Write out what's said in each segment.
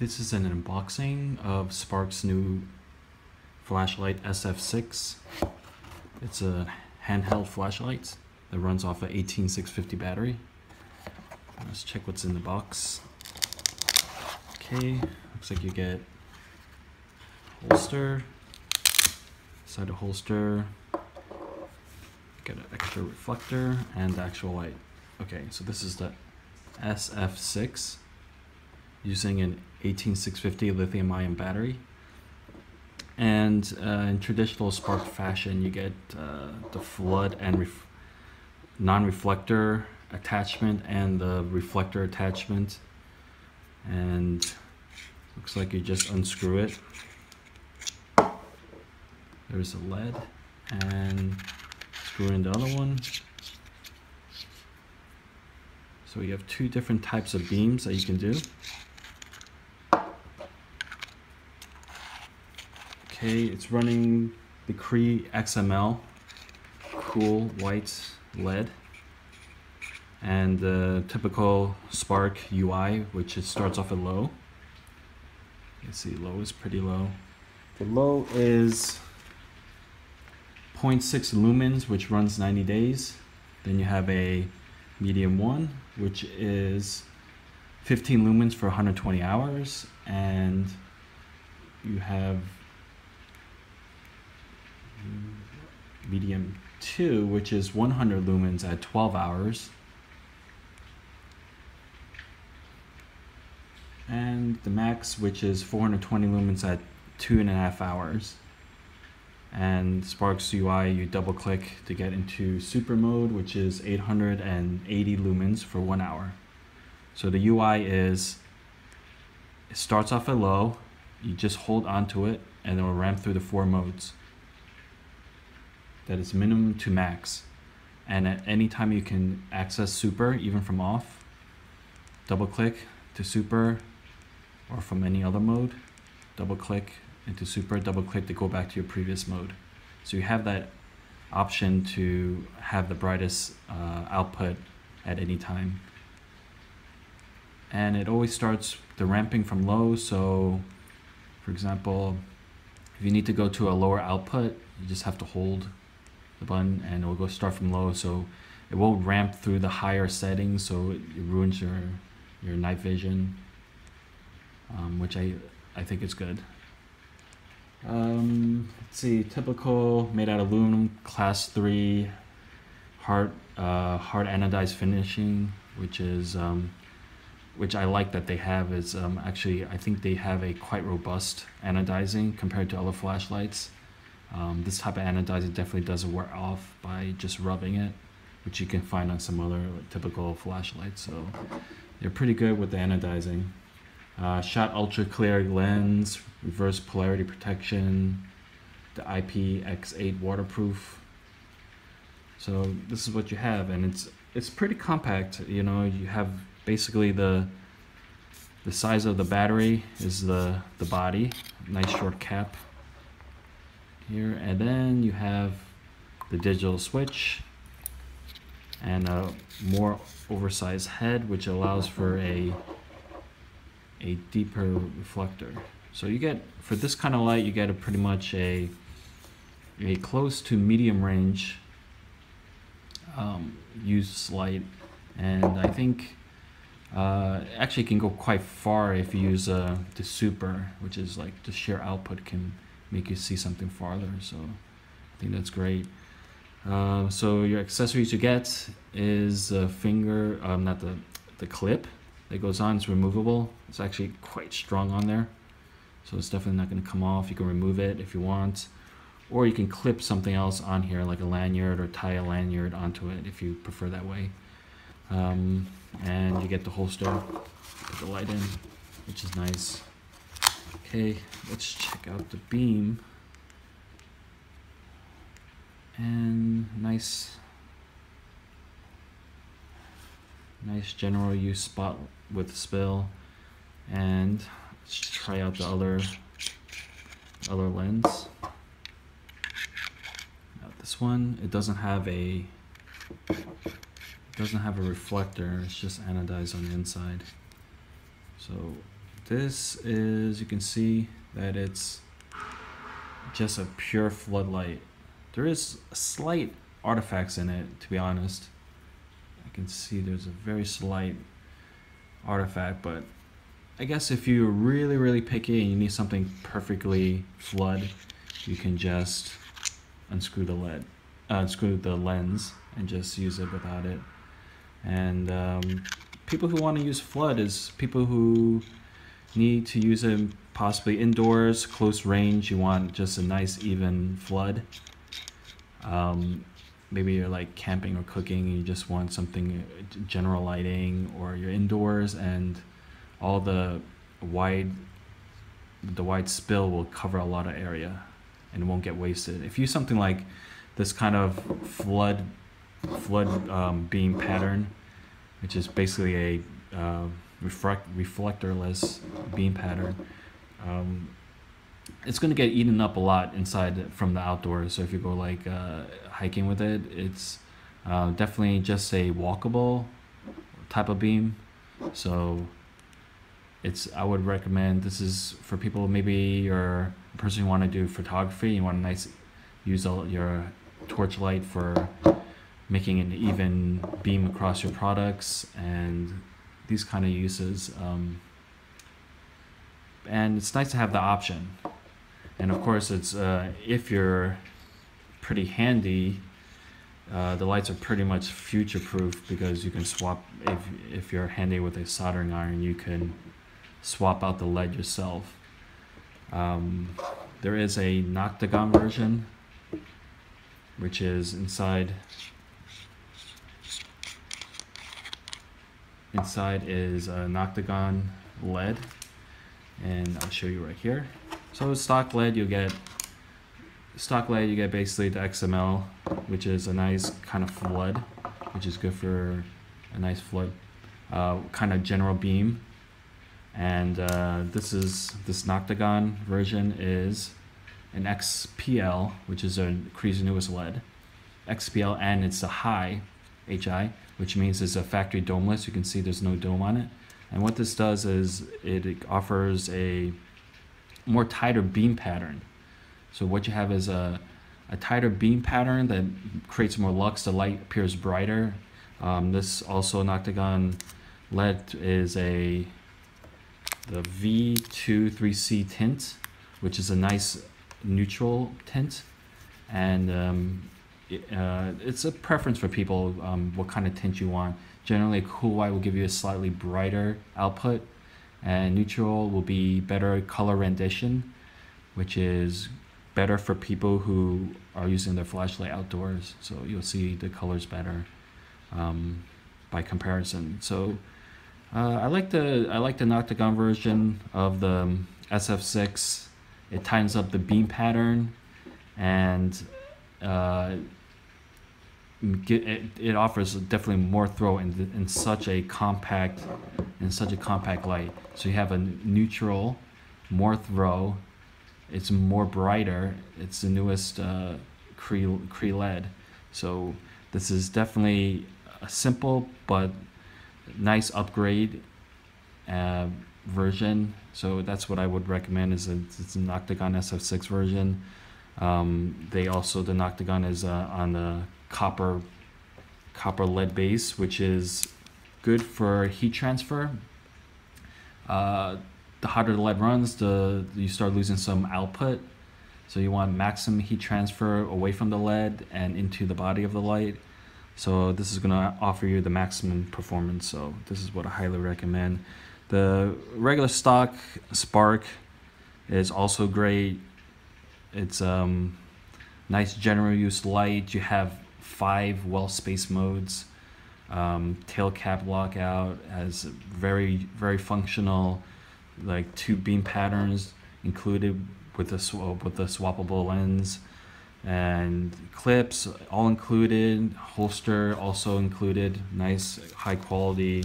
This is an unboxing of Spark's new flashlight SF6. It's a handheld flashlight that runs off an 18650 battery. Let's check what's in the box. Okay, looks like you get holster. Inside the holster, get an extra reflector and the actual light. Okay, so this is the SF6 using an 18650 lithium-ion battery. And in traditional Spark fashion, you get the flood and non-reflector attachment and the reflector attachment. And looks like you just unscrew it. There's a lead, and screw in the other one. So you have two different types of beams that you can do. Okay, it's running the Cree XML cool white LED and the typical Spark UI, which it starts off at low. You can see low is pretty low. The low is 0.6 lumens, which runs 90 days. Then you have a medium one, which is 15 lumens for 120 hours. And you have medium 2, which is 100 lumens at 12 hours. And the max, which is 420 lumens at 2.5 hours. And Spark's UI, you double click to get into super mode, which is 880 lumens for 1 hour. So the UI is, it starts off at low, you just hold onto it and it will ramp through the 4 modes. That is minimum to max. And at any time you can access super, even from off. Double click to super, or from any other mode. Double click into super, double click to go back to your previous mode. So you have that option to have the brightest output at any time. And it always starts the ramping from low. So for example, if you need to go to a lower output, you just have to hold the button and it will go start from low. So it won't ramp through the higher settings, so it ruins your night vision, which I think is good. Let's see, typical made out of aluminum, class 3, hard anodized finishing, which is which I like that they have. Is actually, I think they have a quite robust anodizing compared to other flashlights. This type of anodizing definitely doesn't wear off by just rubbing it, which you can find on some other typical flashlights. So they're pretty good with the anodizing. Shot ultra clear lens, reverse polarity protection, the IPX8 waterproof. So this is what you have, and it's pretty compact. You know, you have basically the size of the battery is the body, nice short cap here, and then you have the digital switch and a more oversized head, which allows for a deeper reflector. So you get, for this kind of light, you get a pretty much a close to medium range use light, and I think actually can go quite far if you use the super, which is like the sheer output can make you see something farther. So I think that's great. So your accessories you get is a finger, not the clip that goes on. It's removable. It's actually quite strong on there, so it's definitely not going to come off. You can remove it if you want, or you can clip something else on here like a lanyard, or tie a lanyard onto it if you prefer that way. And you get the holster, put the light in, which is nice. Okay, let's check out the beam. And nice general use spot with spill. And let's try out the other lens. Now this one, it doesn't have a reflector, it's just anodized on the inside. So This is, you can see that it's just a pure floodlight. There is slight artifacts in it, to be honest. I can see there's a very slight artifact, but I guess if you're really, really picky and you need something perfectly flood, you can just unscrew the lens and just use it without it. And people who want to use flood is people who need to use it possibly indoors, close range. You want just a nice even flood. Maybe you're like camping or cooking and you just want something general lighting, or you're indoors and all the wide spill will cover a lot of area and it won't get wasted. If you use something like this kind of flood beam pattern, which is basically a reflectorless beam pattern, it's going to get eaten up a lot inside from the outdoors. So if you go like hiking with it, it's definitely just a walkable type of beam. So I would recommend, this is for people, maybe you're a person who want to do photography, you want to use your torch light for making an even beam across your products and these kind of uses. And it's nice to have the option. And of course, it's if you're pretty handy, the lights are pretty much future-proof, because you can swap, if you're handy with a soldering iron, you can swap out the lead yourself. There is a Noctagon version, which is inside is a Noctagon lead, and I'll show you right here. So stock lead, you get basically the XML, which is a nice kind of flood, which is good for a nice flood kind of general beam. And this Noctagon version is an XPL, which is a Cree's newest lead. XPL, and it's a high HI, which means it's a factory domeless. You can see there's no dome on it. And what this does is it offers a more tighter beam pattern. So what you have is a tighter beam pattern that creates more lux. The light appears brighter. This also Noctagon lead is the V23C tint, which is a nice neutral tint, and it's a preference for people what kind of tint you want. Generally, a cool white will give you a slightly brighter output, and neutral will be better color rendition, which is better for people who are using their flashlight outdoors. So you'll see the colors better by comparison. So I like the Noctagon version of the SF6. It tightens up the beam pattern, and it offers definitely more throw in such a compact light. So you have a neutral, more throw. It's more brighter. It's the newest Cree LED. So this is definitely a simple but nice upgrade version. So that's what I would recommend. It's a Noctagon SF6 version. The Noctagon is on the copper lead base, which is good for heat transfer. The hotter the lead runs, you start losing some output. So you want maximum heat transfer away from the lead and into the body of the light. So this is going to offer you the maximum performance. So this is what I highly recommend. The regular stock Spark is also great. It's nice general use light. You have 5 well-spaced modes. Tail cap lockout has very, very functional, like 2 beam patterns included with the swappable lens, and clips all included, holster also included, nice high quality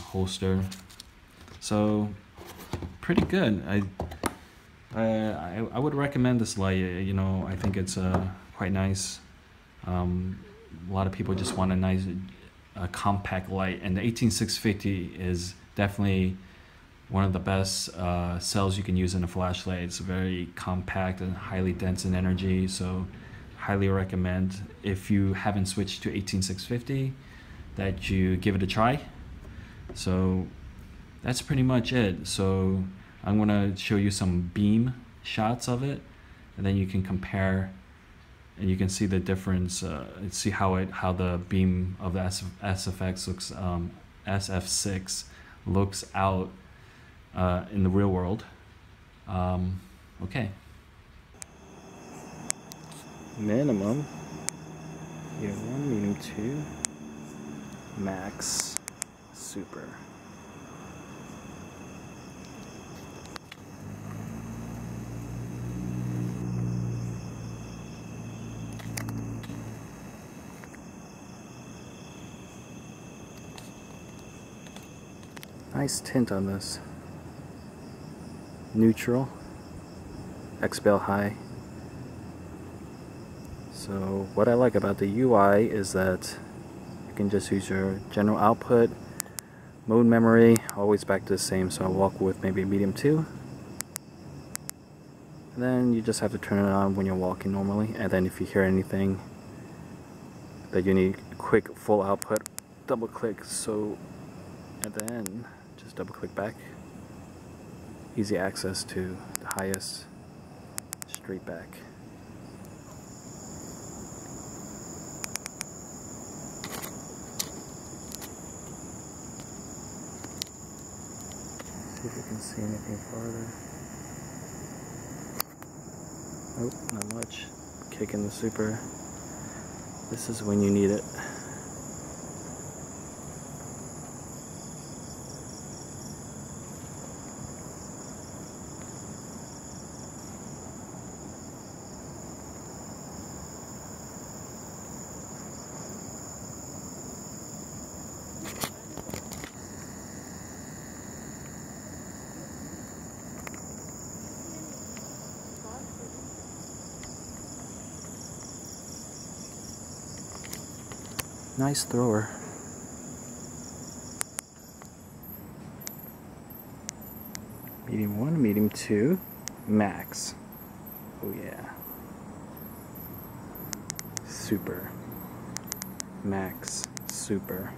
holster. So pretty good. I would recommend this light. You know, I think it's quite nice. A lot of people just want a nice compact light, and the 18650 is definitely one of the best cells you can use in a flashlight. It's very compact and highly dense in energy, so highly recommend, if you haven't switched to 18650, that you give it a try. So that's pretty much it. So I'm gonna show you some beam shots of it, and then you can compare and you can see the difference, see how the beam of the SF6 looks, SF6 looks out in the real world. Okay. Minimum, medium 1, medium 2, max, super. Nice tint on this. Neutral, X-Bale high. So what I like about the UI is that you can just use your general output, mode memory, always back to the same, so I'll walk with maybe a medium 2. And then you just have to turn it on when you're walking normally, and then if you hear anything that you need quick full output, double click, and then just double click back. Easy access to the highest, straight back. See if you can see anything farther. Nope, not much. Kicking the super. This is when you need it. Nice thrower. Medium 1, medium 2, max. Oh yeah. Super. Max, super.